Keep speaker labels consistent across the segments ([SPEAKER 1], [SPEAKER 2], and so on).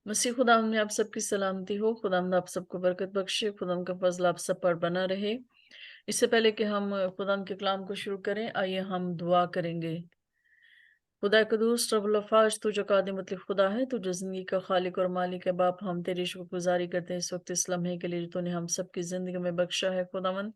[SPEAKER 1] मसीह खुदावंद में आप सबकी सलामती हो। खुदावंद आप सबको बरकत बख्शे। खुदावंद का फजल आप सब पर बना रहे। इससे पहले कि हम खुदावंद के कलाम को शुरू करें, आइए हम दुआ करेंगे। खुदा कदूस रब्बुल अफ़ाज, तू जो कादिम मतलब खुदा है, तू जो ज़िंदगी का खालिक और मालिक है। बाप, हम तेरी शुक्रगुज़ारी करते हैं इस वक्त इस लम्हे के लिए जो तूने हम सबकी ज़िंदगी में बख्शा है। खुदावंद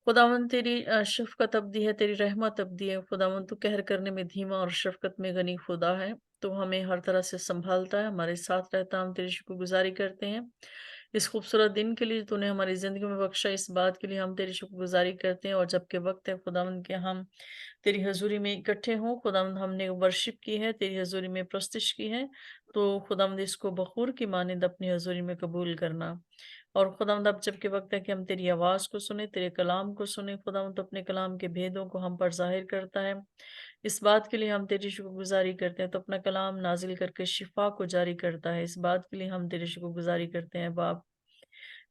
[SPEAKER 1] खुदावंद तेरी शफ़क़त अबदी है, तेरी रहमत अबदी है। खुदावंद तू कहर करने में धीमा और शफ़क़त में गनी खुदा है। तू हमें हर तरह से सँभालता है, हमारे साथ रहता है। हम तेरी शुक्रगुज़ारी करते हैं इस खूबसूरत दिन के लिए तूने हमारी ज़िंदगी में बख्शा। इस बात के लिए हम तेरी शुक्रगुज़ारी करते हैं। और जबकि वक़्त है खुदावंद के हम तेरी हज़ूरी में इकट्ठे हों, खुदावंद हमने वर्शिप की है, तेरी हज़ूरी में प्रस्तिश की है, तो खुदावंद इसको बख़ूर की मानिंद अपनी हज़ूरी में कबूल करना। और खुदावंद अब जबकि वक़्त है कि हम तेरी आवाज़ को सुने, तेरे कलाम को सुने। खुदावंद तो अपने कलाम के भेदों को हम पर ज़ाहिर करता है। इस बात के लिए हम तेरी शुक्रगुज़ारी करते हैं, तो अपना कलाम नाज़िल करके शिफ़ा को जारी करता है। इस बात के लिए हम तेरी शुक्रगुज़ारी करते हैं बाप।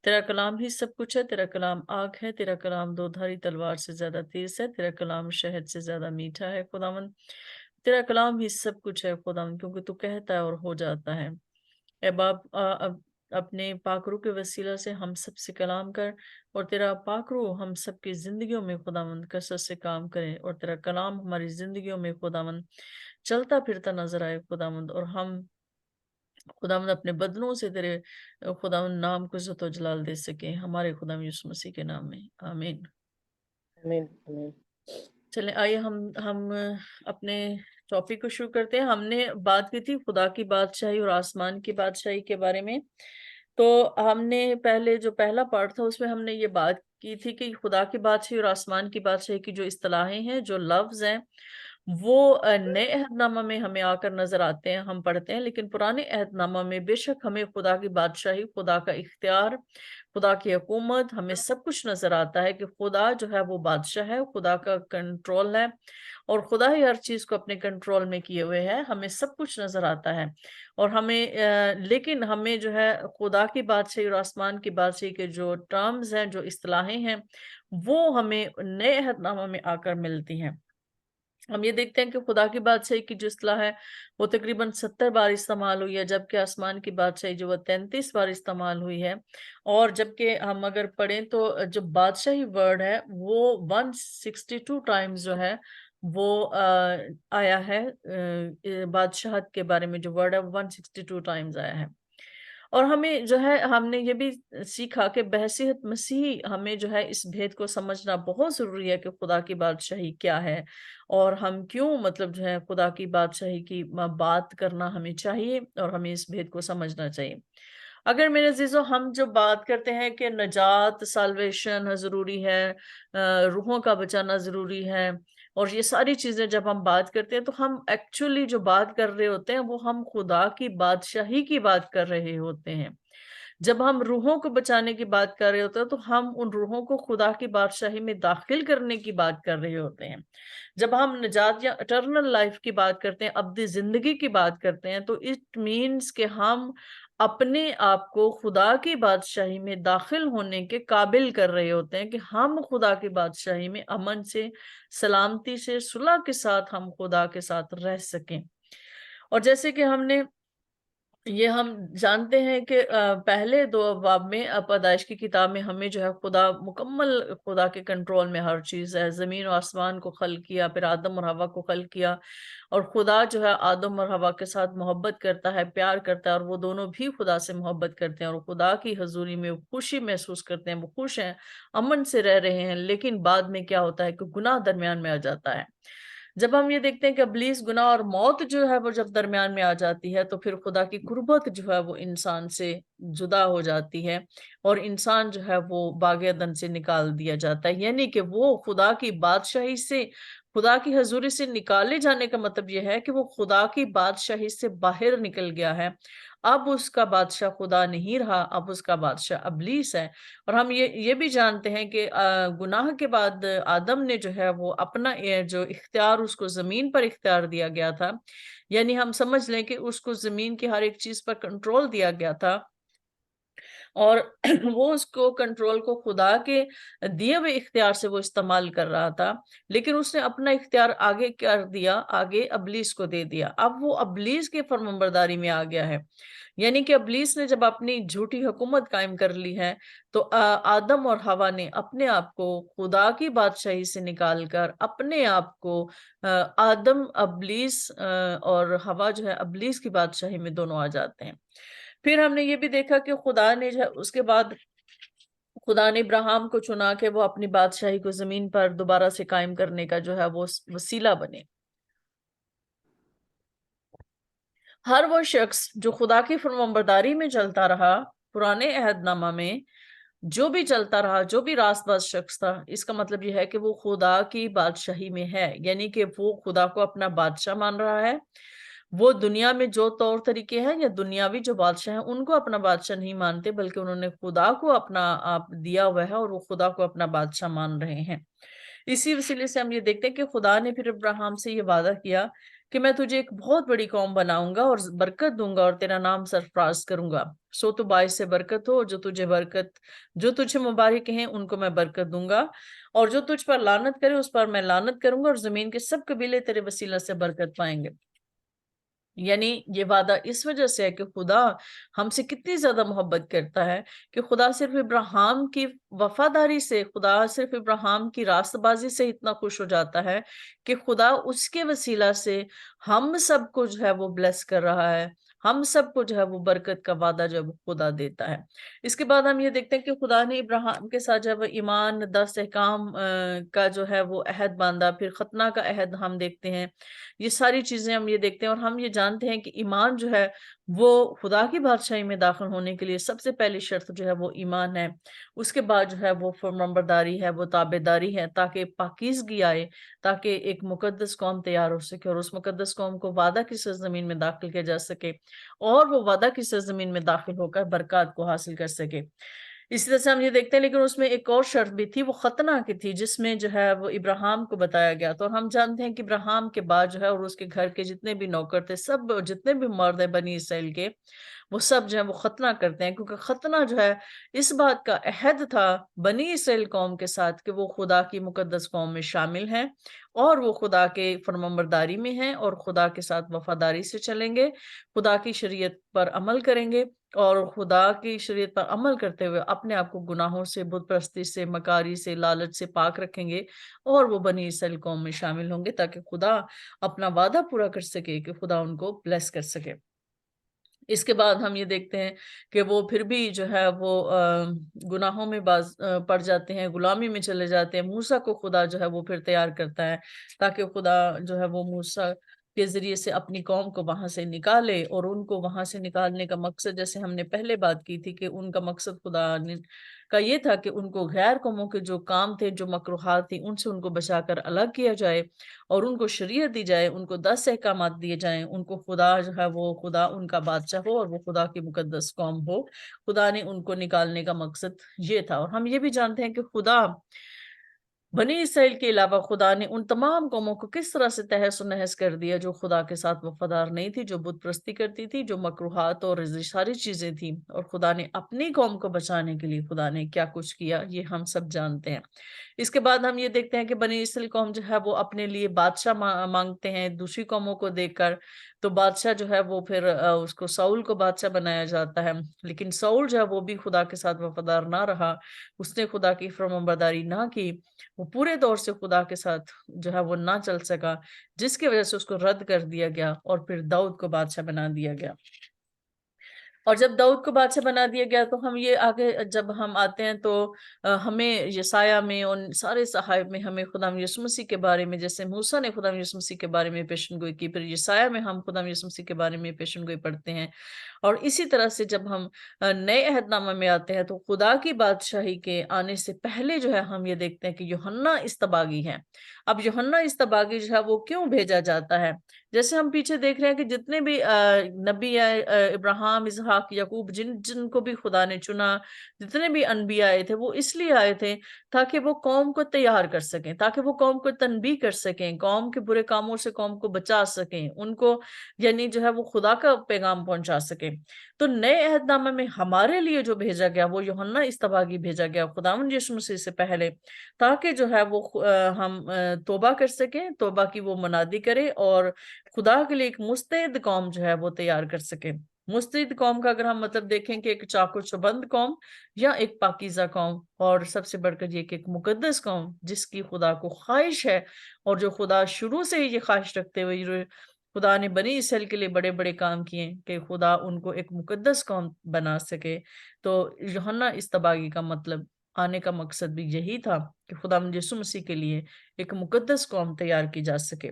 [SPEAKER 1] तेरा कलाम ही सब कुछ है, तेरा कलाम आग है, तेरा कलाम दो-धारी तलवार से ज़्यादा तेज़ है, तेरा कलाम शहद से ज़्यादा मीठा है खुदावंद। तेरा कलाम ही सब कुछ है खुदावंद, क्योंकि तू कहता है और हो जाता है। ऐ बाप, अब अपने पाक रूह के वसीला से हम सब से कलाम कर, और तेरा पाक रूह हम सब की ज़िंदगियों में खुदावंद कसरत से काम करे, और तेरा कलाम हमारी ज़िंदगियों में खुदावंद चलता फिरता नज़र आए खुदावंद। और हम खुदावंद अपने बदनों से तेरे खुदावंद नाम को इज़्ज़त और जलाल दे सकें, हमारे खुदावंद यीशु मसीह के नाम में, आमीन।
[SPEAKER 2] आमीन, आमीन।
[SPEAKER 1] चलें, आइए हम अपने टॉपिक को शुरू करते हैं। हमने बात की थी खुदा की बादशाही और आसमान की बादशाही के बारे में। तो हमने पहले जो पहला पार्ट था उसमें हमने ये बात की थी कि खुदा की बादशाही और आसमान की बादशाही की जो इस्तिलाहें हैं, जो लफ्ज़ हैं, वो नए अहदनामा में हमें आकर नज़र आते हैं, हम पढ़ते हैं। लेकिन पुराने अहदनामा में बेशक हमें खुदा की बादशाही, खुदा का इख्तियार, खुदा की हुकूमत, हमें सब कुछ नज़र आता है कि खुदा जो है वो बादशाह है, खुदा का कंट्रोल है, और खुदा ही हर चीज़ को अपने कंट्रोल में किए हुए है। हमें सब कुछ नज़र आता है। और हमें लेकिन हमें जो है खुदा की बादशाही और आसमान की बादशाही के जो टर्म्स हैं, जो इस्तिलाहें हैं, वो हमें नए अहदनामा में आकर मिलती हैं। हम ये देखते हैं कि खुदा की बादशाही की जो इस्तिलाह है, वो तकरीबन 70 बार इस्तेमाल हुई है, जबकि आसमान की बादशाही जो वो 33 बार इस्तेमाल हुई है। और जबकि हम अगर पढ़ें तो जो बादशाही वर्ड है, वो 162 टाइम्स जो है वो आया है। बादशाहत के बारे में जो वर्ड है, 162 टाइम्स आया है। और हमें जो है हमने ये भी सीखा कि बहैसियत मसीही हमें जो है इस भेद को समझना बहुत ज़रूरी है कि खुदा की बादशाही क्या है, और हम क्यों मतलब जो है खुदा की बादशाही की बात करना हमें चाहिए, और हमें इस भेद को समझना चाहिए। अगर मेरे अज़ीज़ों, हम जो बात करते हैं कि नजात, साल्वेशन ज़रूरी है, रूहों का बचाना ज़रूरी है, और ये सारी चीज़ें जब हम बात करते हैं, तो हम एक्चुअली जो बात कर रहे होते हैं, वो हम खुदा की बादशाही की बात कर रहे होते हैं। जब हम रूहों को बचाने की बात कर रहे होते हैं, तो हम उन रूहों को खुदा की बादशाही में दाखिल करने की बात कर रहे होते हैं। जब हम निजात या इटर्नल लाइफ की बात करते हैं, अब्दी ज़िंदगी की बात करते हैं, तो इट मीन्स कि हम अपने आप को खुदा की बादशाही में दाखिल होने के काबिल कर रहे होते हैं, कि हम खुदा की बादशाही में अमन से, सलामती से, सुलह के साथ हम खुदा के साथ रह सकें। और जैसे कि ये हम जानते हैं कि पहले 2 अबवाब में, पैदाइश की किताब में हमें जो है खुदा मुकम्मल खुदा के कंट्रोल में हर चीज़ है। ज़मीन और आसमान को खल्क किया, फिर आदम और हव्वा को खल्क किया, और खुदा जो है आदम और हव्वा के साथ मोहब्बत करता है, प्यार करता है, और वो दोनों भी खुदा से मोहब्बत करते हैं, और खुदा की हज़ूरी में वो खुशी महसूस करते हैं, वो खुश हैं, अमन से रह रहे हैं। लेकिन बाद में क्या होता है कि गुनाह दरमियान में आ जाता है। जब हम ये देखते हैं कि इब्लीस, गुनाह और मौत जो है वो जब दरमियान में आ जाती है, तो फिर खुदा की कुर्बत जो है वो इंसान से जुदा हो जाती है, और इंसान जो है वो बाग़-ए-अदन से निकाल दिया जाता है। यानी कि वो खुदा की बादशाही से, खुदा की हज़ूरी से निकाले जाने का मतलब ये है कि वो खुदा की बादशाही से बाहर निकल गया है। अब उसका बादशाह खुदा नहीं रहा, अब उसका बादशाह इब्लीस है। और हम ये भी जानते हैं कि गुनाह के बाद आदम ने जो है वो अपना जो इख्तियार उसको ज़मीन पर इख्तियार दिया गया था, यानी हम समझ लें कि उसको ज़मीन की हर एक चीज़ पर कंट्रोल दिया गया था। اور وہ اس کو کنٹرول کو خدا کے دیے ہوئے اختیار سے وہ استعمال کر رہا تھا، لیکن اس نے اپنا اختیار آگے کر دیا، آگے ابلیس کو دے دیا۔ اب وہ ابلیس کے فرمانبرداری میں آ گیا ہے، یعنی کہ ابلیس نے جب اپنی جھوٹی حکومت قائم کر لی ہے تو آدم اور حوا نے اپنے آپ کو خدا کی بادشاہی سے نکال کر اپنے آپ کو آدم ابلیس اور حوا جو ہے ابلیس کی بادشاہی میں دونوں آ جاتے ہیں۔ پھر ہم نے یہ بھی دیکھا کہ خدا نے اس کے بعد خدا نے ابراہیم کو چنا کہ وہ اپنی بادشاہی کو زمین پر دوبارہ سے قائم کرنے کا جو ہے وہ وسیلہ بنے۔ ہر وہ شخص جو خدا کی فرمانبرداری میں چلتا رہا، پرانے عہد نامہ میں جو بھی چلتا رہا، جو بھی راست باز شخص تھا، اس کا مطلب یہ ہے کہ وہ خدا کی بادشاہی میں ہے، یعنی کہ وہ خدا کو اپنا بادشاہ مان رہا ہے۔ وہ دنیا میں جو طور طریقے ہیں یا دنیاوی جو بادشاہ ہیں ان کو اپنا بادشاہ نہیں مانتے، بلکہ انہوں نے خدا کو اپنا آپ دیا ہوا ہے اور وہ خدا کو اپنا بادشاہ مان رہے ہیں۔ اسی وسیلے سے ہم یہ دیکھتے ہیں کہ خدا نے پھر ابراہیم سے یہ وعدہ کیا کہ میں تجھے ایک بہت بڑی قوم بناؤں گا اور برکت دوں گا اور تیرا نام سرفراز کروں گا، سو تو باعث سے برکت ہو، جو تجھے مبارک ہیں ان کو میں برکت دوں گا، اور جو تجھ پر لعنت کرے اس پر میں لعنت کروں گا، اور زمین کے سب قبیلے تیرے وسیلہ سے برکت پائیں گے۔ یعنی یہ وعدہ اس وجہ سے ہے کہ خدا ہم سے کتنی زیادہ محبت کرتا ہے کہ خدا صرف ابراہیم کی وفاداری سے، خدا صرف ابراہیم کی راست بازی سے اتنا خوش ہو جاتا ہے کہ خدا اس کے وسیلہ سے ہم سب کو جو ہے وہ بلیس کر رہا ہے، ہم سب کو جو ہے وہ برکت کا وعدہ جب خدا دیتا ہے۔ اس کے بعد ہم یہ دیکھتے ہیں کہ خدا نے ابراہیم کے ساتھ جب ایمان 10 احکام کا جو ہے وہ عہد باندھا، پھر ختنہ کا عہد ہم دیکھتے ہیں، یہ ساری چیزیں ہم یہ دیکھتے ہیں، اور ہم یہ جانتے ہیں کہ ایمان جو ہے وہ خدا کی بادشاہی میں داخل ہونے کے لیے سب سے پہلی شرط جو ہے وہ ایمان ہے۔ اس کے بعد جو ہے وہ فرمانبرداری ہے، وہ تابعداری ہے، تاکہ پاکیزگی آئے، تاکہ ایک مقدس قوم تیار ہو سکے اور اس مقدس قوم کو وعدہ کی سرزمین میں داخل کیا جا سکے اور وہ وعدہ کی سرزمین میں داخل ہو کر برکات کو حاصل کر سکے۔ اسی طرح سے ہم یہ دیکھتے ہیں لیکن اس میں ایک اور شرط بھی تھی، وہ ختنہ کی تھی، جس میں جو ہے وہ ابراہیم کو بتایا گیا تھا، اور ہم جانتے ہیں کہ ابراہیم کے بعد جو ہے اور اس کے گھر کے جتنے بھی نوکر تھے، سب جتنے بھی مرد ہیں بنی اسرائیل کے، وہ سب جو ہے وہ ختنہ کرتے ہیں، کیونکہ ختنہ جو ہے اس بات کا عہد تھا بنی اسرائیل قوم کے ساتھ کہ وہ خدا کی مقدس قوم میں شامل ہیں اور وہ خدا کے فرمانبرداری میں ہیں اور خدا کے ساتھ وفاداری سے چلیں گے، خدا کی شریعت پر عمل کریں گے، اور خدا کی شریعت پر عمل کرتے ہوئے اپنے آپ کو گناہوں سے، بت پرستی سے، مکاری سے، لالچ سے پاک رکھیں گے، اور وہ بنی اسرائیل قوم میں شامل ہوں گے تاکہ خدا اپنا وعدہ پورا کر سکے کہ خدا ان کو بلیس کر سکے۔ اس کے بعد ہم یہ دیکھتے ہیں کہ وہ پھر بھی جو ہے وہ گناہوں میں پڑ جاتے ہیں، غلامی میں چلے جاتے ہیں۔ موسیٰ کو خدا جو ہے وہ پھر تیار کرتا ہے تاکہ خدا جو ہے وہ موسیٰ کے ذریعے سے اپنی قوم کو وہاں سے نکالے، اور ان کو وہاں سے نکالنے کا مقصد، جیسے ہم نے پہلے بات کی تھی کہ ان کا مقصد خدا کا یہ تھا کہ ان کو غیر قوموں کے جو کام تھے، جو مکروہات تھی، ان سے ان کو بچا کر الگ کیا جائے اور ان کو شریعت دی جائے، ان کو 10 احکامات دیے جائیں، ان کو خدا جو ہے وہ خدا ان کا بادشاہ ہو اور وہ خدا کی مقدس قوم ہو۔ خدا نے ان کو نکالنے کا مقصد یہ تھا، اور ہم یہ بھی جانتے ہیں کہ خدا بنی اسرائیل کے علاوہ خدا نے ان تمام قوموں کو کس طرح سے تہس و نہس کر دیا جو خدا کے ساتھ وفادار نہیں تھی، جو بت پرستی کرتی تھی، جو مکروہات اور ساری چیزیں تھیں، اور خدا نے اپنی قوم کو بچانے کے لیے خدا نے کیا کچھ کیا، یہ ہم سب جانتے ہیں۔ اس کے بعد ہم یہ دیکھتے ہیں کہ بنی اسرائیل قوم جو ہے وہ اپنے لیے بادشاہ مانگتے ہیں دوسری قوموں کو دیکھ کر، تو بادشاہ جو ہے وہ پھر اس کو ساؤل کو بادشاہ بنایا جاتا ہے، لیکن ساؤل جو ہے وہ بھی خدا کے ساتھ وفادار نہ رہا، اس نے خدا کی فرمانبرداری نہ کی، وہ پورے طور سے خدا کے ساتھ جو ہے وہ نہ چل سکا، جس کی وجہ سے اس کو رد کر دیا گیا اور پھر داؤد کو بادشاہ بنا دیا گیا۔ اور جب داؤد کو بادشاہ بنا دیا گیا تو ہم یہ آگے جب ہم آتے ہیں تو ہمیں یسایہ میں ان سارے صحائف میں ہمیں خدا یسوع مسیح کے بارے میں، جیسے موسیٰ نے خدا یسوع مسیح کے بارے میں پیشن گوئی کی، پھر یسایہ میں ہم خدا یسوع مسیح کے بارے میں پیشن گوئی پڑھتے ہیں، اور اسی طرح سے جب ہم نئے عہد نامہ میں آتے ہیں تو خدا کی بادشاہی کے آنے سے پہلے جو ہے ہم یہ دیکھتے ہیں کہ یوحنا استباغی ہے۔ اب यूहन्ना इस्तबागी जो है वो क्यों भेजा जाता है? जैसे हम पीछे देख रहे हैं कि जितने भी नबी है, इब्राहिम, इसहाक, याकूब, जिनको भी खुदा ने चुना, जितने भी अनबिया आए थे, वो इसलिए आए थे ताकि वो कौम को तैयार कर सकें, ताकि वो कौम को तनबी कर सकें, कौम के बुरे कामों से कौम को बचा सकें, उनको यानी जो है वो खुदा का पैगाम पहुंचा सके। तो नए अहदनामे में हमारे लिए जो भेजा गया वो यूहन्ना इस्तबागी भेजा गया खुदावंद यीशु मसीह से पहले, ताकि जो है वो हम तौबा कर सकें, तौबा की वो मनादी करे और खुदा के लिए एक मुस्तैद कौम जो है वो तैयार कर सके। मुस्तैद कौम का अगर हम मतलब देखें कि एक चाको चौबंद कौम या एक पाकीज़ा कौम, और सबसे बढ़कर ये कि एक मुकद्दस कौम जिसकी खुदा को ख्वाहिश है, और जो खुदा शुरू से ही ये ख्वाहिश रखते हुए खुदा ने बनी इसराइल के लिए बड़े बड़े काम किए कि खुदा उनको एक मुकद्दस कौम बना सके। तो यूहन्ना इस्तबागी का मतलब, आने का मकसद भी यही था कि खुदा यीशु मसीह के लिए एक मुकद्दस कौम तैयार की जा सके।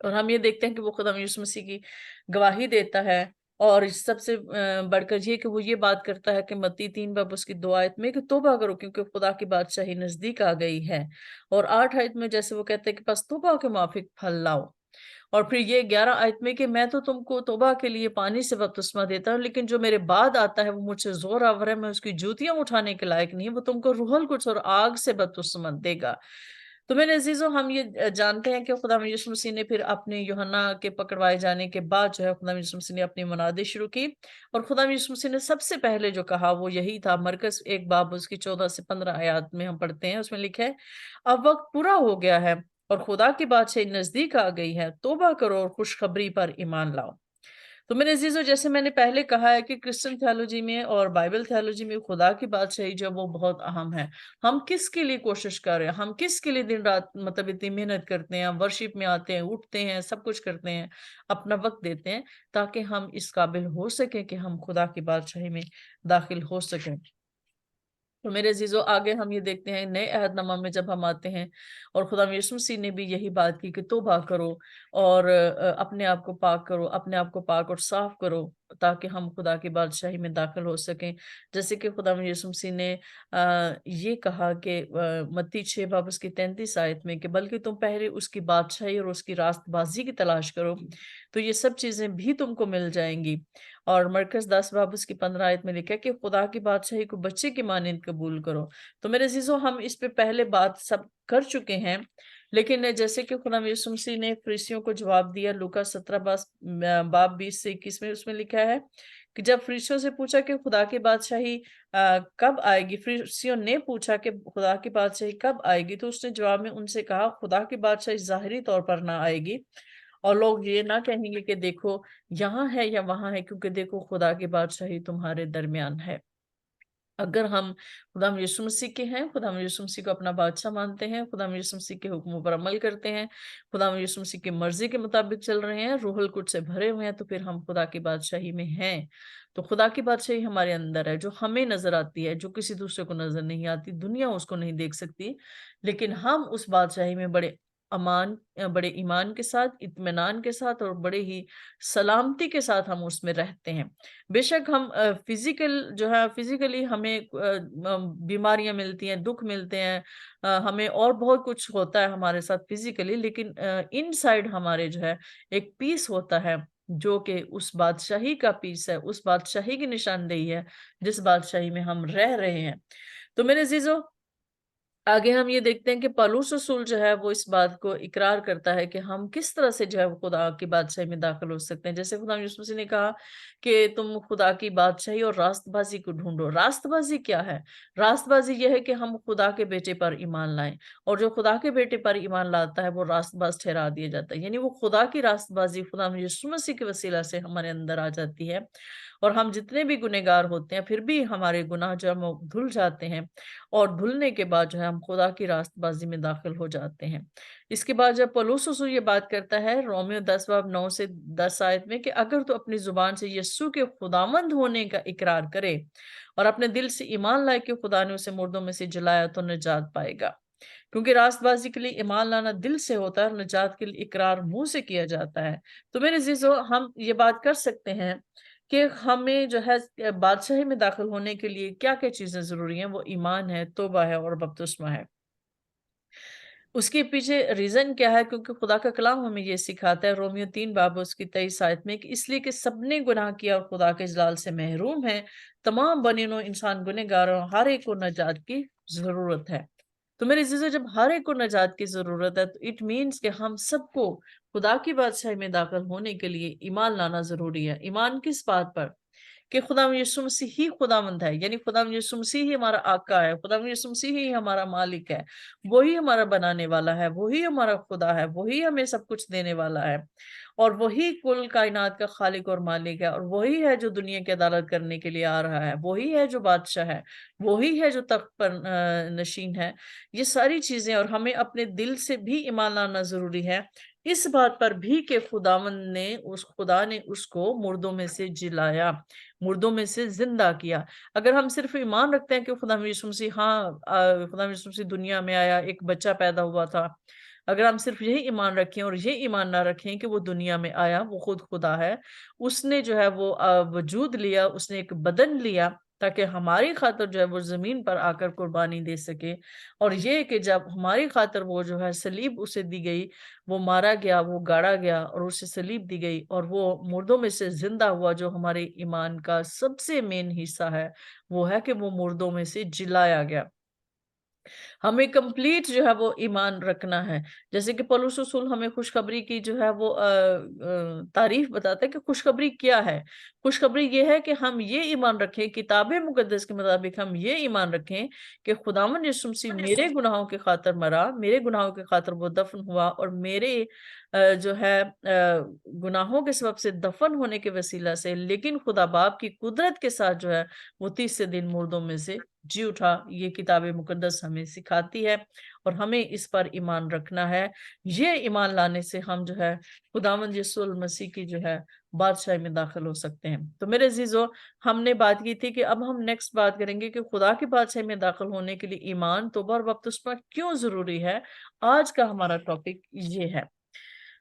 [SPEAKER 1] और हम ये देखते हैं कि वो खुदा यीशु मसीह की गवाही देता है, और इस सबसे बढ़कर ये कि वो ये बात करता है कि मत्ती 3 बाब उसकी 2 आयत में कि तौबा करो क्योंकि खुदा की बादशाही नजदीक आ गई है। और 8 आयत में जैसे वो कहते हैं कि बस तौबा के माफिक फल लाओ। और फिर ये 11 आयत में कि मैं तो तुमको तौबा के लिए पानी से बपतिस्मा देता हूँ, लेकिन जो मेरे बाद आता है वो मुझसे जोर आवर है, मैं उसकी जूतियां उठाने के लायक नहीं, वो तुमको रूहल कुछ और आग से बपतिस्मा देगा। तो मेरे अजीजों, हम ये जानते हैं कि खुदा यीशु मसीह ने फिर अपने यूहन्ना के पकड़वाए जाने के बाद जो है खुदा यीशु मसीह ने अपनी मनादी शुरू की, और खुदा यीशु मसीह ने सबसे पहले जो कहा वो यही था। मरकस 1 बाब उसकी 14 से 15 आयत में हम पढ़ते हैं, उसमें लिखा है, अब वक्त पूरा हो गया है और खुदा की बादशाही नजदीक आ गई है, तौबा करो और खुशखबरी पर ईमान लाओ। तो मेरे अजीजों, जैसे मैंने पहले कहा है कि क्रिश्चियन थियोलॉजी में और बाइबल थियोलॉजी में खुदा की बादशाही जो वो बहुत अहम है। हम किसके लिए कोशिश कर रहे हैं, हम किसके लिए दिन रात मतलब इतनी मेहनत करते हैं, वर्शिप में आते हैं, उठते हैं, सब कुछ करते हैं, अपना वक्त देते हैं, ताकि हम इस काबिल हो सके कि हम खुदा की बादशाही में दाखिल हो सकें। तो मेरे अजीजों, आगे हम ये देखते हैं नए अहदनामा में जब हम आते हैं, और खुदा यीशु मसीह ने भी यही बात की कि तौबा करो और अपने आप को पाक करो, अपने आप को पाक और साफ करो, ताकि हम खुदा की बादशाही में दाखिल हो सकें। जैसे कि खुदा यीशु मसीह ने ये कहा कि मत्ती 6 बाब उसकी 33 आयत में कि बल्कि तुम पहले उसकी बादशाही और उसकी रास्तबाजी की तलाश करो, तो ये सब चीजें भी तुमको मिल जाएंगी। और मरकस 10 बाब उसकी 15 आयत में लिखा है कि खुदा की बादशाही को बच्चे की मानिंद कबूल करो। तो मेरे अजीजों, हम इस पे पहले बात सब कर चुके हैं, लेकिन जैसे कि खुदा यीशु मसीह ने फरीसियों को जवाब दिया, लूका 17 बाब 20 से 21 में उसमें लिखा है कि जब फरीसियों से पूछा कि खुदा की बादशाही कब आएगी, फरीसियों ने पूछा कि खुदा की बादशाही कब आएगी, तो उसने जवाब में उनसे कहा, खुदा की बादशाही जाहिरी तौर पर ना आएगी, और लोग ये ना कहेंगे कि देखो यहाँ है या वहां है, क्योंकि देखो खुदा की बादशाही तुम्हारे दरमियान है। अगर हम खुदा यीशु मसीह के हैं, खुदा यीशु मसीह को अपना बादशाह मानते हैं, खुदा यीशु मसीह के हुक्मों पर अमल करते हैं, खुदा यीशु मसीह की मर्जी के मुताबिक चल रहे हैं, रूहुल कुद्स से भरे हुए हैं, तो फिर हम खुदा की बादशाही में हैं। तो खुदा की बादशाही हमारे अंदर है, जो हमें नजर आती है, जो किसी दूसरे को नजर नहीं आती, दुनिया उसको नहीं देख सकती, लेकिन हम उस बादशाही में बड़े ईमान के साथ, इत्मीनान के साथ और बड़े ही सलामती के साथ हम उसमें रहते हैं। बेशक हम फिजिकली हमें बीमारियां मिलती हैं, दुख मिलते हैं, हमें और बहुत कुछ होता है हमारे साथ फिजिकली, लेकिन इनसाइड हमारे जो है एक पीस होता है, जो कि उस बादशाही का पीस है, उस बादशाही की निशानदेही है जिस बादशाही में हम रह रहे हैं। तो मेरे अजीजों, आगे हम ये देखते हैं कि पौलुस रसूल जो है वो इस बात को इकरार करता है कि हम किस तरह से जो है वो खुदा की बादशाही में दाखिल हो सकते हैं। जैसे खुदा यीशु मसीह ने कहा कि तुम खुदा की बादशाही और रास्तबाजी को ढूंढो। रास्तबाजी क्या है? रास्तबाजी यह है कि हम खुदा के बेटे पर ईमान लाएं, और जो खुदा के बेटे पर ईमान लाता है वो रास्तबाज ठहरा दिया जाता है, यानी वो खुदा की रास्तबाजी खुदा यीशु मसीह के वसीला से हमारे अंदर आ जाती है। और हम जितने भी गुनहगार होते हैं, फिर भी हमारे गुनाह जो हम धुल जाते हैं, और धुलने के बाद जो है हम खुदा की रास्तबाजी में दाखिल हो जाते हैं। इसके बाद जब पौलुस रसूल ये बात करता है रोमियो 10 बाब 9 से 10 आयत में कि अगर तो अपनी जुबान से यीशु के खुदावंद होने का इकरार करे और अपने दिल से ईमान लाए कि खुदा ने उसे मुर्दों में से जलाया, तो निजात पाएगा। क्योंकि रास्तबाजी के लिए ईमान लाना दिल से होता है, और निजात के लिए इकरार मुंह से किया जाता है। तो मेरे अजीजों, हम ये बात कर सकते हैं कि हमें जो है बादशाही में दाखिल होने के लिए क्या क्या चीजें जरूरी हैं। वो ईमान है, तौबा है और बपतिस्मा है। اس کے پیچھے ریزن کیا ہے؟ کیونکہ خدا کا کلام ہمیں یہ سکھاتا ہے رومیو 3 باب اس کی 23 آیت میں کہ اس لیے کہ سب نے گناہ کیا اور خدا کے جلال سے محروم ہیں، تمام بنی نوع انسان گنہگار اور ہر ایک کو نجات کی ضرورت ہے۔ تو میرے عزیزو، جب ہر ایک کو نجات کی ضرورت ہے تو اٹ مینس کہ ہم سب کو خدا کی بادشاہی میں داخل ہونے کے لیے ایمان لانا ضروری ہے۔ ایمان کس بات پر؟ کہ خدا یسوع مسیح ہی خداوند ہے، یعنی خدا یسوع مسیح ہی ہمارا آقا ہے، خدا یسوع مسیح ہی ہمارا مالک ہے، وہی ہمارا بنانے والا ہے، وہی ہمارا خدا ہے، وہی ہمیں سب کچھ دینے والا ہے، اور وہی کل کائنات کا خالق اور مالک ہے، اور وہی ہے جو دنیا کی عدالت کرنے کے لیے آ رہا ہے، وہی ہے جو بادشاہ ہے، وہی ہے جو تخت پر نشین ہے۔ یہ ساری چیزیں، اور ہمیں اپنے دل سے بھی ایمان لانا ضروری ہے اس بات پر بھی کہ خدا نے اس کو مردوں میں سے جلایا، مردوں میں سے زندہ کیا۔ اگر ہم صرف ایمان رکھتے ہیں کہ خدا یسوع مسیح خدا یسوع مسیح دنیا میں آیا، ایک بچہ پیدا ہوا تھا، اگر ہم صرف یہی ایمان رکھیں اور یہ ایمان نہ رکھیں کہ وہ دنیا میں آیا، وہ خود خدا ہے، اس نے جو ہے وہ وجود لیا، اس نے ایک بدن لیا تاکہ ہماری خاطر جو ہے وہ زمین پر آ کر قربانی دے سکے، اور یہ کہ جب ہماری خاطر وہ جو ہے صلیب اسے دی گئی، وہ مارا گیا، وہ گاڑا گیا اور اسے صلیب دی گئی، اور وہ مردوں میں سے زندہ ہوا، جو ہمارے ایمان کا سب سے مین حصہ ہے، وہ ہے کہ وہ مردوں میں سے جلایا گیا۔ ہمیں کمپلیٹ جو ہے وہ ایمان رکھنا ہے، جیسے کہ پولس رسول ہمیں خوشخبری کی جو ہے وہ تعریف بتاتا ہے کہ خوشخبری کیا ہے۔ خوشخبری یہ ہے کہ ہم یہ ایمان رکھیں، کتاب مقدس کے مطابق ہم یہ ایمان رکھیں کہ خداوند یسوع مسیح میرے گناہوں کے خاطر مرا، میرے گناہوں کے خاطر وہ دفن ہوا، اور میرے جو ہے گناہوں کے سبب سے دفن ہونے کے وسیلہ سے، لیکن خدا باپ کی قدرت کے ساتھ جو ہے وہ تیسرے دن مردوں میں سے جی اٹھا۔ یہ کتاب مقدس ہمیں سکھاتی ہے، اور ہمیں اس پر ایمان رکھنا ہے۔ یہ ایمان لانے سے ہم جو ہے خداوند یسوع المسیح کی جو ہے بادشاہی میں داخل ہو سکتے ہیں۔ تو میرے عزیزو، ہم نے بات کی تھی کہ اب ہم نیکسٹ بات کریں گے کہ خدا کی بادشاہی میں داخل ہونے کے لیے ایمان، توبہ اور بپتسمہ کیوں ضروری ہے۔ آج کا ہمارا ٹاپک یہ ہے۔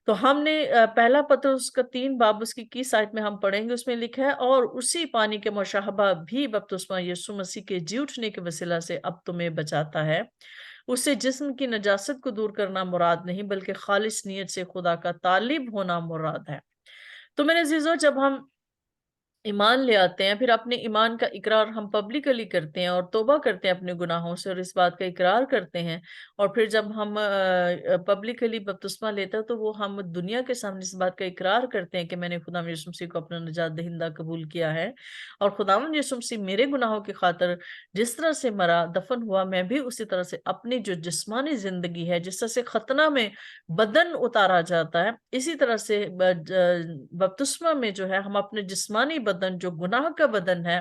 [SPEAKER 1] تو ہم نے پہلا پترس کا 3 باب اس کی 21 آیت میں ہم پڑھیں گے، اس میں لکھا ہے، اور اسی پانی کے مشابہ بھی بپتسمہ یسوع مسیح کے جی اٹھنے کے وسیلہ سے اب تمہیں بچاتا ہے۔ اس سے جسم کی نجاست کو دور کرنا مراد نہیں، بلکہ خالص نیت سے خدا کا طالب ہونا مراد ہے۔ تو میرے عزیزو، جب ہم ایمان لے آتے ہیں، پھر اپنے ایمان کا اقرار ہم پبلکلی کرتے ہیں اور توبہ کرتے ہیں اپنے گناہوں سے، اور اس بات کا اقرار کرتے ہیں، اور پھر جب ہم پبلکلی بپتسمہ لیتے ہیں تو وہ ہم دنیا کے سامنے اس بات کا اقرار کرتے ہیں کہ میں نے خدا یسوع مسیح کو اپنا نجات دہندہ قبول کیا ہے، اور خداوند یسوع مسیح میرے گناہوں کی خاطر جس طرح سے مرا، دفن ہوا، میں بھی اسی طرح سے اپنی جو جسمانی زندگی ہے، جس طرح سے ختنہ میں بدن اتارا جاتا ہے، اسی طرح سے بپتسمہ میں جو ہے ہم اپنے جسمانی بدن، جو گناہ کا بدن ہے،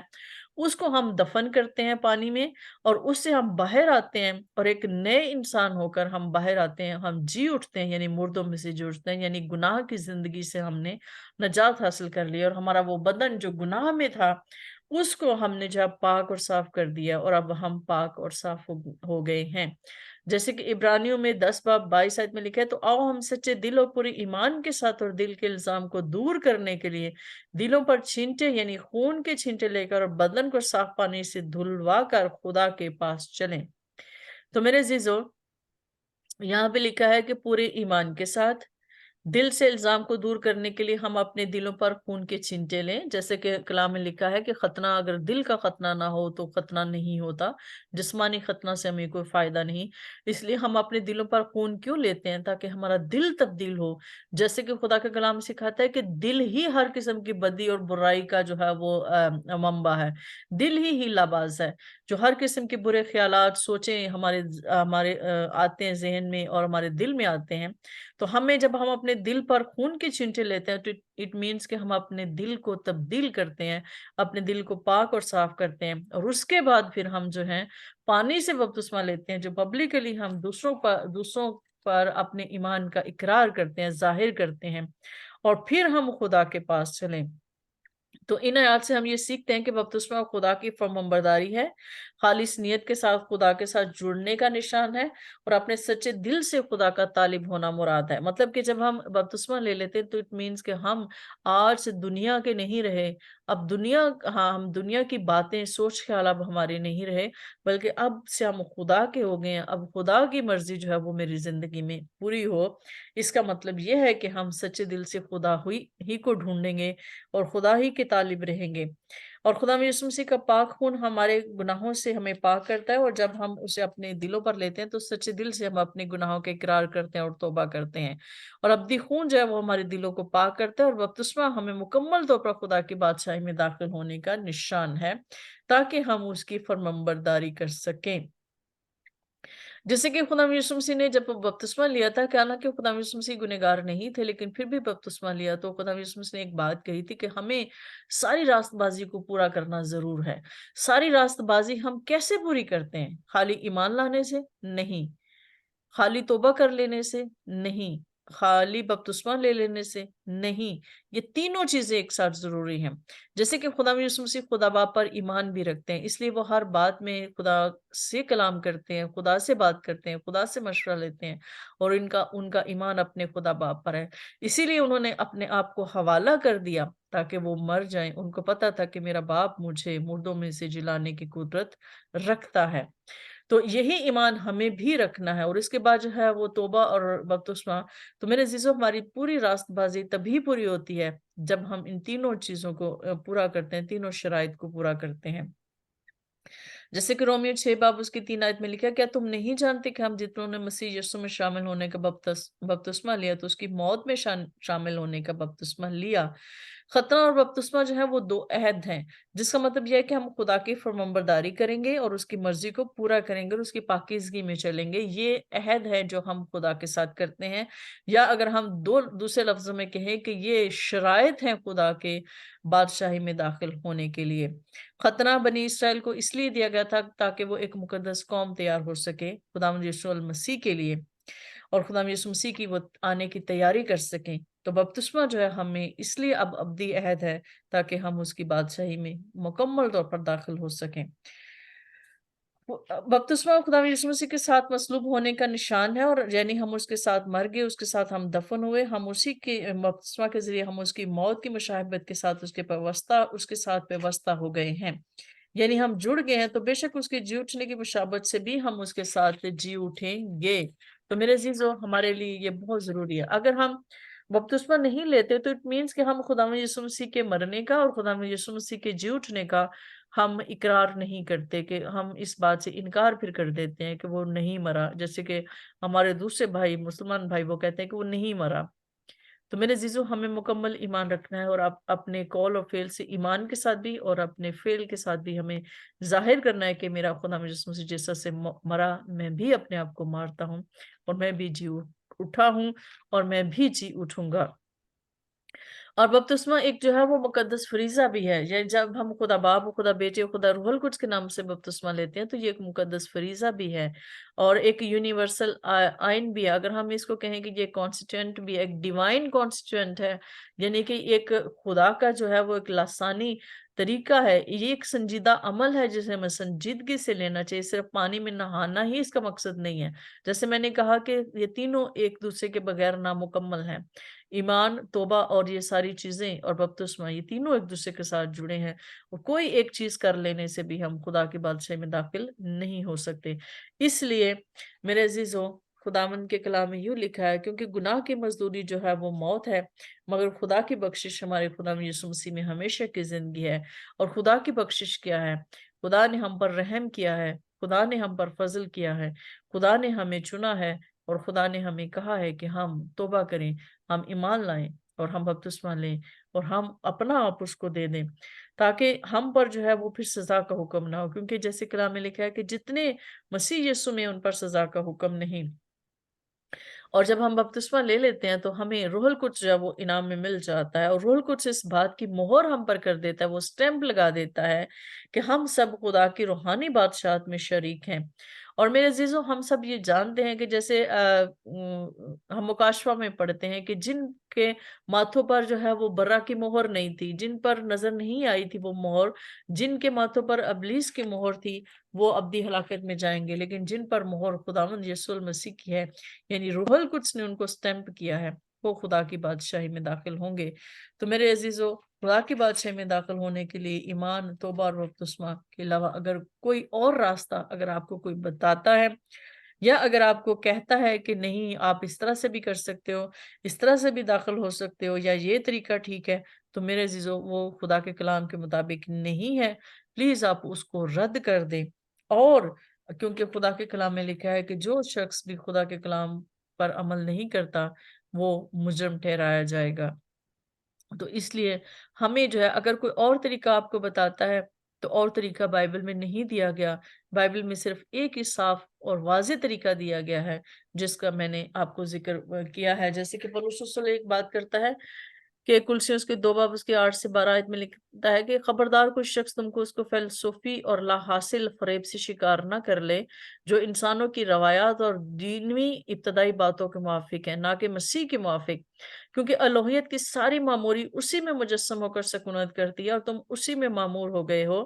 [SPEAKER 1] اس کو ہم دفن کرتے ہیں پانی میں، اور اس سے ہم باہر آتے ہیں، اور ایک نئے انسان ہو کر ہم باہر آتے ہیں، ہم جی اٹھتے ہیں، یعنی مردوں میں سے جی اٹھتے ہیں، یعنی گناہ کی زندگی سے ہم نے نجات حاصل کر لی، اور ہمارا وہ بدن جو گناہ میں تھا اس کو ہم نے جب پاک اور صاف کر دیا، اور اب ہم پاک اور صاف ہو گئے ہیں۔ جیسے کہ عبرانیوں میں 10 باب 22 آیت میں لکھا ہے، تو آؤ ہم سچے دل اور پوری ایمان کے ساتھ اور دل کے الزام کو دور کرنے کے لیے دلوں پر چھینٹے، یعنی خون کے چھینٹے لے کر، اور بدن کو صاف پانی سے دھلوا کر خدا کے پاس چلیں۔ تو میرے عزیزو، یہاں پہ لکھا ہے کہ پورے ایمان کے ساتھ دل سے الزام کو دور کرنے کے لیے ہم اپنے دلوں پر خون کے چھینٹے لیں، جیسے کہ کلام میں لکھا ہے کہ ختنہ، اگر دل کا ختنہ نہ ہو تو ختنہ نہیں ہوتا، جسمانی ختنہ سے ہمیں کوئی فائدہ نہیں، اس لیے ہم اپنے دلوں پر خون کیوں لیتے ہیں؟ تاکہ ہمارا دل تبدیل ہو، جیسے کہ خدا کا کلام سکھاتا ہے کہ دل ہی ہر قسم کی بدی اور برائی کا جو ہے وہ منبع ہے، دل ہی لاباز ہے، جو ہر قسم کے برے خیالات، سوچیں ہمارے آتے ہیں ذہن میں اور ہمارے دل میں آتے ہیں۔ تو جب ہم اپنے دل پر خون کے چھینٹے لیتے ہیں تو اٹ مینس کہ ہم اپنے دل کو تبدیل کرتے ہیں، اپنے دل کو پاک اور صاف کرتے ہیں، اور اس کے بعد پھر ہم جو ہیں پانی سے بپتسمہ لیتے ہیں، جو پبلکلی ہم دوسروں پر اپنے ایمان کا اقرار کرتے ہیں، ظاہر کرتے ہیں، اور پھر ہم خدا کے پاس چلیں۔ तो इन आयत से हम ये सीखते हैं कि बपतिस्मा खुदा की फरमाबरदारी है, खालिस नियत के साथ खुदा के साथ जुड़ने का निशान है और अपने सच्चे दिल से खुदा का तालिब होना मुराद है। मतलब कि जब हम बपतिस्मा ले लेते हैं तो इट मीन्स कि हम आज से दुनिया के नहीं रहे, अब दुनिया, हाँ, हम दुनिया की बातें सोच ख्याल अब हमारे नहीं रहे, बल्कि अब से हम खुदा के हो गए हैं। अब खुदा की मर्जी जो है वो मेरी जिंदगी में पूरी हो। इसका मतलब ये है कि हम सच्चे दिल से खुदा हुई ही को ढूंढेंगे और खुदा ही के तालिब रहेंगे। और खुदा में यीशु मसीह का पाक खून हमारे गुनाहों से हमें पाक करता है, और जब हम उसे अपने दिलों पर लेते हैं तो सच्चे दिल से हम अपने गुनाहों के इकरार करते हैं और तौबा करते हैं, और अब्दी खून जो है वो हमारे दिलों को पाक करता है। और बपतिस्मा हमें मुकम्मल तौर पर खुदा की बादशाही में दाखिल होने का निशान है, ताकि हम उसकी फरमाबरदारी कर सकें। जैसे कि खुदा यीशु मसीह ने जब बपतिस्मा लिया था, क्या ना कि खुदा यीशु मसीह गुनहगार नहीं थे, लेकिन फिर भी बपतिस्मा लिया, तो खुदा यीशु मसीह ने एक बात कही थी कि हमें सारी रास्तबाजी को पूरा करना जरूर है। सारी रास्तबाजी हम कैसे पूरी करते हैं? खाली ईमान लाने से नहीं, खाली तौबा कर लेने से नहीं, खाली बपतिस्मा ले लेने से नहीं, ये तीनों चीजें एक साथ जरूरी हैं। जैसे कि खुदा यीशु मसीह खुदा बाप पर ईमान भी रखते हैं, इसलिए वो हर बात में खुदा से कलाम करते हैं, खुदा से बात करते हैं, खुदा से मशवरा लेते हैं, और इनका उनका ईमान अपने खुदा बाप पर है। इसीलिए उन्होंने अपने आप को हवाला कर दिया ताकि वो मर जाएं। उनको पता था कि मेरा बाप मुझे मुर्दों में से जिलाने की कुदरत रखता है। तो यही ईमान हमें भी रखना है, और इसके बाद जो है वो तौबा और बपतिस्मा। तो मेरे अजीजों, हमारी पूरी रास्तबाजी तभी पूरी होती है जब हम इन तीनों चीजों को पूरा करते हैं, तीनों शराइत को पूरा करते हैं। जैसे कि रोमियो 6 बाब उसकी 3 आयत में लिखा, क्या तुम नहीं जानते कि हम जितनों ने मसीह यीशु में शामिल होने का बपतिस्मा लिया तो उसकी मौत में शामिल होने का बपतिस्मा लिया। खतना और बपतिस्मा जो है वो दो अहद हैं, जिसका मतलब यह है कि हम खुदा की फरमाबरदारी करेंगे और उसकी मर्जी को पूरा करेंगे और उसकी पाकीज़गी में चलेंगे। ये अहद है जो हम खुदा के साथ करते हैं, या अगर हम दो दूसरे लफ्जों में कहें कि ये शराइत हैं खुदा के बादशाही में दाखिल होने के लिए। खतना बनी इसराइल को इसलिए दिया गया था ताकि वो एक मुकद्दस कौम तैयार हो सके खुदावंद यीशु मसीह के लिए, और खुदावंद यीशु मसीह की वो आने की तैयारी कर सकें। तो बपतिस्मा जो है हमें इसलिए अब अब्दी अहद है ताकि हम उसकी बादशाही में मुकम्मल तौर पर दाखिल हो सकें। बपतिस्मा खुदा यीशु मसीह के साथ मसलूब होने का निशान है, और यानी हम उसके साथ मर गए, उसके साथ हम दफन हुए, हम उसी के बपतिस्मा के जरिए हम उसकी मौत की मुशाहबत के साथ उसके साथ पेवस्ता हो गए हैं, यानी हम जुड़ गए हैं। तो बेशक उसके जी उठने की मुशाबत से भी हम उसके साथ जी उठेंगे। तो मेरे अजीजों, हमारे लिए ये बहुत जरूरी है। अगर हम बपतिस्मा नहीं लेते तो इट मीन्स कि हम खुदा यीशु मसीह के मरने का और खुदा यीशु मसीह के जी उठने का हम इकरार नहीं करते, कि हम इस बात से इनकार फिर कर देते हैं कि वो नहीं मरा। जैसे कि हमारे दूसरे भाई मुसलमान भाई वो कहते हैं कि वो नहीं मरा। तो मेरे जीजो, हमें मुकम्मल ईमान रखना है, और आप अपने कौल और फेल से ईमान के साथ भी और अपने फेल के साथ भी हमें जाहिर करना है कि मेरा खुदा यीशु मसीह जैसा से मरा, मैं भी अपने आप को मारता हूँ और मैं भी जी उठा हूँ और मैं भी जी उठूंगा। और बपतिस्मा एक जो है वो मुकद्दस फरीजा भी है। ये जब हम खुदा बाप, खुदा बेटे, खुदा रूहुल कुद्स के नाम से बपतिस्मा लेते हैं तो ये एक मुकद्दस फरीजा भी है और एक यूनिवर्सल आइन भी है। अगर हम इसको कहें कि ये कॉन्स्टिट्यूएंट भी एक डिवाइन कॉन्स्टिट्यूएंट है, यानी कि एक खुदा का जो है वो एक लासानी तरीका है। ये एक संजीदा अमल है जिसे हमें संजीदगी से लेना चाहिए। सिर्फ पानी में नहाना ही इसका मकसद नहीं है। जैसे मैंने कहा कि ये तीनों एक दूसरे के बगैर नामुकम्मल हैं। ईमान, तौबा और ये सारी चीजें और बपतिस्मा, ये तीनों एक दूसरे के साथ जुड़े हैं, और कोई एक चीज कर लेने से भी हम खुदा की बादशाही में दाखिल नहीं हो सकते। इसलिए मेरे अजीजों, खुदावंद के कलाम में यूं लिखा है, क्योंकि गुनाह की मजदूरी जो है वो मौत है, मगर खुदा की बख्शिश हमारे खुदा यीशु मसीह में हमेशा की जिंदगी है। और खुदा की बख्शिश क्या है? खुदा ने हम पर रहम किया है, खुदा ने हम पर फजल किया है, खुदा ने हमें चुना है, और खुदा ने हमें कहा है कि हम तौबा करें, हम ईमान लाएं और हम बपतिस्मा लें और हम अपना आप उसको दे दें, ताकि हम पर जो है वो फिर सजा का हुक्म ना हो। क्योंकि जैसे कलाम में लिखा है कि जितने मसीह यीशु में, उन पर सजा का हुक्म नहीं। और जब हम बपतिस्मा ले लेते हैं तो हमें रूहुल कुद्स जो है वो इनाम में मिल जाता है, और रूहुल कुद्स इस बात की मोहर हम पर कर देता है, वो स्टैंप लगा देता है कि हम सब खुदा की रूहानी बादशाहत में शरीक हैं। और मेरे अजीजों, हम सब ये जानते हैं कि जैसे हम मुकाशवा में पढ़ते हैं कि जिन کے ماتھوں پر جو ہے وہ برا کی مہر نہیں تھی، جن پر نظر نہیں آئی تھی وہ مہر، جن کے ماتھوں پر ابلیس کی مہر تھی، وہ ابدی ہلاکت میں جائیں گے، لیکن جن پر مہر خداوند یسوع المسیح کی ہے، یعنی روح القدس نے ان کو سٹیمپ کیا ہے، وہ خدا کی بادشاہی میں داخل ہوں گے۔ تو میرے عزیزو، خدا کی بادشاہی میں داخل ہونے کے لیے ایمان، توبہ اور بپتسمہ کے علاوہ اگر کوئی اور راستہ اگر آپ کو کوئی بتاتا ہے، یا اگر آپ کو کہتا ہے کہ نہیں آپ اس طرح سے بھی کر سکتے ہو، اس طرح سے بھی داخل ہو سکتے ہو، یا یہ طریقہ ٹھیک ہے، تو میرے عزیزو وہ خدا کے کلام کے مطابق نہیں ہے۔ پلیز آپ اس کو رد کر دیں، اور کیونکہ خدا کے کلام میں لکھا ہے کہ جو شخص بھی خدا کے کلام پر عمل نہیں کرتا وہ مجرم ٹھہرایا جائے گا۔ تو اس لیے ہمیں جو ہے اگر کوئی اور طریقہ آپ کو بتاتا ہے تو اور طریقہ بائبل میں نہیں دیا گیا، بائبل میں صرف ایک ہی صاف اور واضح طریقہ دیا گیا ہے جس کا میں نے آپ کو ذکر کیا ہے، جیسے کہ پولس رسول ایک بات کرتا ہے کہ کلسیس کے 2 باب اس کے 8 سے 12 آیت میں لکھتا ہے کہ خبردار کوئی شخص تم کو اس کو فلسفی اور لا حاصل فریب سے شکار نہ کر لے جو انسانوں کی روایات اور دینوی ابتدائی باتوں کے موافق ہیں، نہ کہ مسیح کے موافق، کیونکہ الوہیت کی ساری معموری اسی میں مجسم ہو کر سکونت کرتی ہے اور تم اسی میں معمور ہو گئے ہو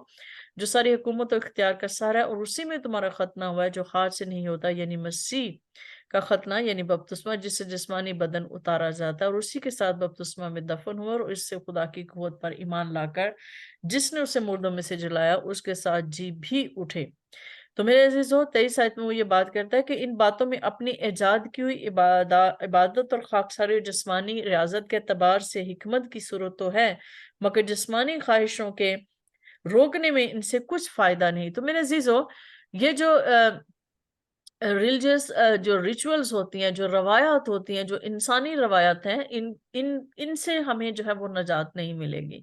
[SPEAKER 1] جو ساری حکومت و اختیار کا سارا ہے، اور اسی میں تمہارا ختنہ ہوا ہے جو ہاتھ سے نہیں ہوتا، یعنی مسیح کا ختنہ، یعنی بپتسمہ جس سے جسمانی بدن اتارا جاتا ہے، اور اسی کے ساتھ بپتسمہ میں دفن ہوا اور اس سے خدا کی قوت پر ایمان لا کر جس نے اسے مردوں میں سے جلایا اس کے ساتھ جی بھی اٹھے۔ تو میرے عزیزو، 23 آیت میں وہ یہ بات کرتا ہے کہ ان باتوں میں اپنی ایجاد کی ہوئی عبادت اور خاکساری اور جسمانی ریاضت کے اعتبار سے حکمت کی صورت تو ہے، مگر جسمانی خواہشوں کے روکنے میں ان سے کچھ فائدہ نہیں۔ تو میرے عزیزو، یہ جو ریلیجس جو ریچولز ہوتی ہیں، جو روایات ہوتی ہیں، جو انسانی روایات ہیں، ان سے ہمیں جو ہے وہ نجات نہیں ملے گی۔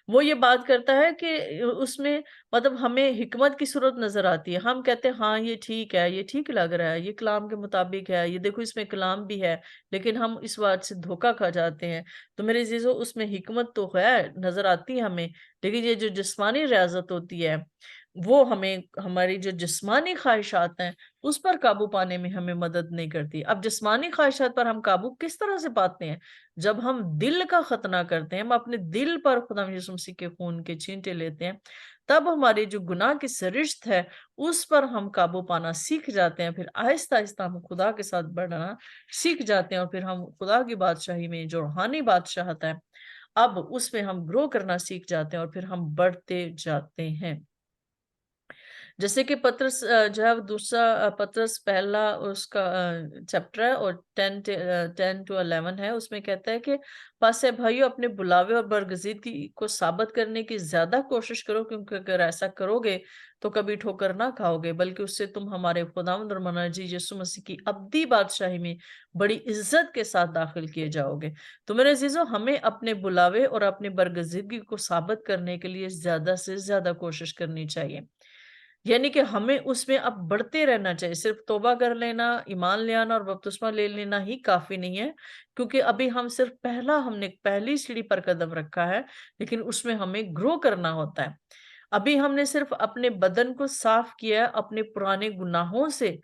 [SPEAKER 1] وہ یہ بات کرتا ہے کہ اس میں مطلب ہمیں حکمت کی صورت نظر آتی ہے، ہم کہتے ہیں ہاں یہ ٹھیک ہے، یہ ٹھیک لگ رہا ہے، یہ کلام کے مطابق ہے، یہ دیکھو اس میں کلام بھی ہے، لیکن ہم اس بات سے دھوکا کھا جاتے ہیں۔ تو میرے عزیزو، اس میں حکمت تو ہے، نظر آتی ہے ہمیں، لیکن یہ جو جسمانی ریاضت ہوتی ہے وہ ہمیں ہماری جو جسمانی خواہشات ہیں اس پر قابو پانے میں ہمیں مدد نہیں کرتی۔ اب جسمانی خواہشات پر ہم قابو کس طرح سے پاتے ہیں؟ جب ہم دل کا ختنہ کرتے ہیں، ہم اپنے دل پر خدا یسوع مسیح کے خون کے چھینٹے لیتے ہیں، تب ہماری جو گناہ کی سرشت ہے اس پر ہم قابو پانا سیکھ جاتے ہیں، پھر آہستہ آہستہ ہم خدا کے ساتھ بڑھنا سیکھ جاتے ہیں، اور پھر ہم خدا کی بادشاہی میں جو روحانی بادشاہت ہے اب اس میں ہم گرو کرنا سیکھ جاتے ہیں، اور پھر ہم بڑھتے جاتے ہیں۔ جیسے کہ پطرس جو ہے دوسرا پطرس پہلا اس کا چیپٹر ہے اور 10 to 11 ہے، اس میں کہتا ہے کہ پس اے بھائیو اپنے بلاوے اور برگزیدگی کو ثابت کرنے کی زیادہ کوشش کرو، کیونکہ اگر ایسا کرو گے تو کبھی ٹھوکر نہ کھاؤ گے، بلکہ اس سے تم ہمارے خداوند اور مناجی یسوع مسیح کی ابدی بادشاہی میں بڑی عزت کے ساتھ داخل کیے جاؤ گے۔ تو میرے عزیزو، ہمیں اپنے بلاوے اور اپنے برگزیدگی کو ثابت کرنے کے لیے زیادہ سے زیادہ کوشش کرنی چاہیے، یعنی کہ ہمیں اس میں اب بڑھتے رہنا چاہیے۔ صرف توبہ کر لینا، ایمان لے آنا اور بپتسمہ لے لینا ہی کافی نہیں ہے، کیونکہ ابھی ہم صرف ہم نے پہلی سیڑھی پر قدم رکھا ہے، لیکن اس میں ہمیں گرو کرنا ہوتا ہے۔ ابھی ہم نے صرف اپنے بدن کو صاف کیا ہے اپنے پرانے گناہوں سے،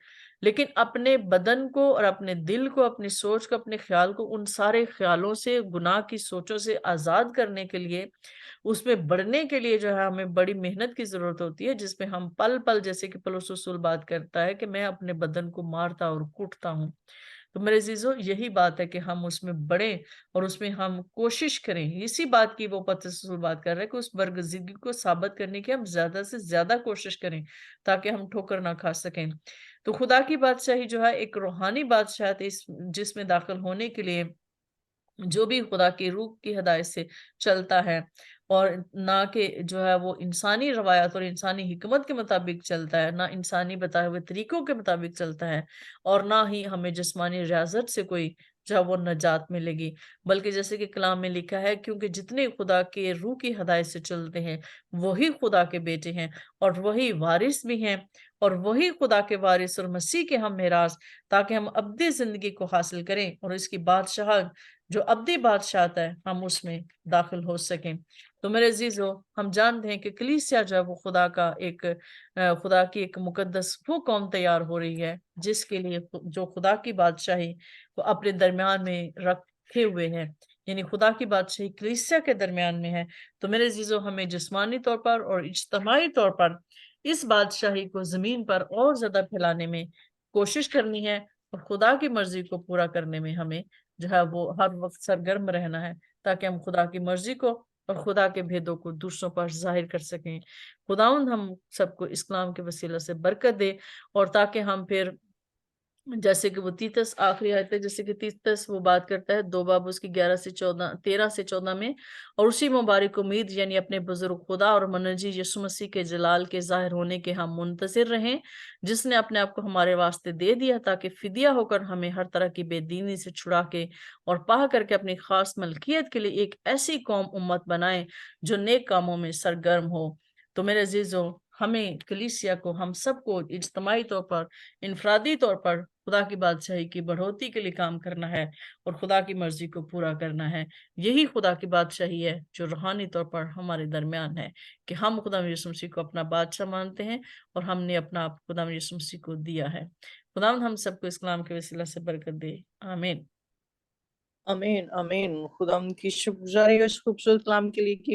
[SPEAKER 1] لیکن اپنے بدن کو اور اپنے دل کو، اپنی سوچ کو، اپنے خیال کو ان سارے خیالوں سے، گناہ کی سوچوں سے آزاد کرنے کے لیے، اس میں بڑھنے کے لیے جو ہے ہمیں بڑی محنت کی ضرورت ہوتی ہے، جس میں ہم پل پل، جیسے کہ پولس رسول بات کرتا ہے کہ میں اپنے بدن کو مارتا اور کوٹتا ہوں۔ تو میرے عزیزو، یہی بات ہے کہ ہم اس میں بڑھیں اور اس میں ہم کوشش کریں۔ اسی بات کی وہ پطرس رسول بات کر رہے ہیں کہ اس برگزیدگی کو ثابت کرنے کی ہم زیادہ سے زیادہ کوشش کریں تاکہ ہم ٹھوکر نہ کھا سکیں۔ تو خدا کی بادشاہی جو ہے ایک روحانی بادشاہت ہے، جس میں داخل ہونے کے لیے جو بھی خدا کی روح کی ہدایت سے چلتا ہے، اور نہ کہ جو ہے وہ انسانی روایات اور انسانی حکمت کے مطابق چلتا ہے، نہ انسانی بتائے ہوئے طریقوں کے مطابق چلتا ہے، اور نہ ہی ہمیں جسمانی ریاضت سے کوئی جو ہے وہ نجات ملے گی، بلکہ جیسے کہ کلام میں لکھا ہے کیونکہ جتنے خدا کے روح کی ہدایت سے چلتے ہیں وہی خدا کے بیٹے ہیں اور وہی وارث بھی ہیں، اور وہی خدا کے وارث اور مسیح کے ہم میراث، تاکہ ہم ابدی زندگی کو حاصل کریں اور اس کی بادشاہت جو ابدی بادشاہت ہے ہم اس میں داخل ہو سکیں۔ تو میرے عزیزو، ہم جانتے ہیں کہ کلیسیا جو ہے وہ خدا کی ایک مقدس وہ قوم تیار ہو رہی ہے، جس کے لیے جو خدا کی بادشاہی وہ اپنے درمیان میں رکھ रखे हुए हैं, यानी खुदा की बादशाही कलीसिया के दरमियान में है। तो मेरे अजीजों, हमें जिस्मानी तौर पर और इज्तिमाई तौर पर इस बादशाही को जमीन पर और ज्यादा फैलाने में कोशिश करनी है, और खुदा की मर्जी को पूरा करने में हमें जो है वो हर वक्त सरगर्म रहना है, ताकि हम खुदा की मर्जी को और खुदा के भेदों को दूसरों पर जाहिर कर सकें। खुदावंद हम सबको इस कलाम के वसीला से बरकत दे, और ताकि हम फिर जैसे कि वो तीतस आखिरी आयत है, जैसे कि तीतस वो बात करता है 2 बाब उसकी 11 से 14 13 से 14 में, और उसी मुबारक उम्मीद यानी अपने बुजुर्ग खुदा और मनजी यीशु मसीह के जलाल के जाहिर होने के हम मुंतजिर रहें, जिसने अपने आप को हमारे वास्ते दे दिया ताकि फिदिया होकर हमें हर तरह की बेदीनी से छुड़ा के और पाह करके अपनी खास मलकियत के लिए एक ऐसी कौम उम्मत बनाए जो नेक कामों में सरगर्म हो। तो मेरे अजीजों, हमें कलीसिया को, हम सबको इज्तमाई तौर पर, इनफरादी तौर पर खुदा की बादशाही की बढ़ोतरी के लिए काम करना है और खुदा की मर्जी को पूरा करना है। यही खुदा की बादशाही है जो रूहानी तौर पर हमारे दरमियान है, कि हम खुदा यीशु मसीह को अपना बादशाह मानते हैं और हमने अपना आप खुदा यीशु मसीह को दिया है। खुदा हम सबको इस कलाम के वसीला से बरकत दे। आमीन।
[SPEAKER 2] आमीन आमीन। खुदा की शुक्रगुजारी है इस खूबसूरत कलाम के लिए कि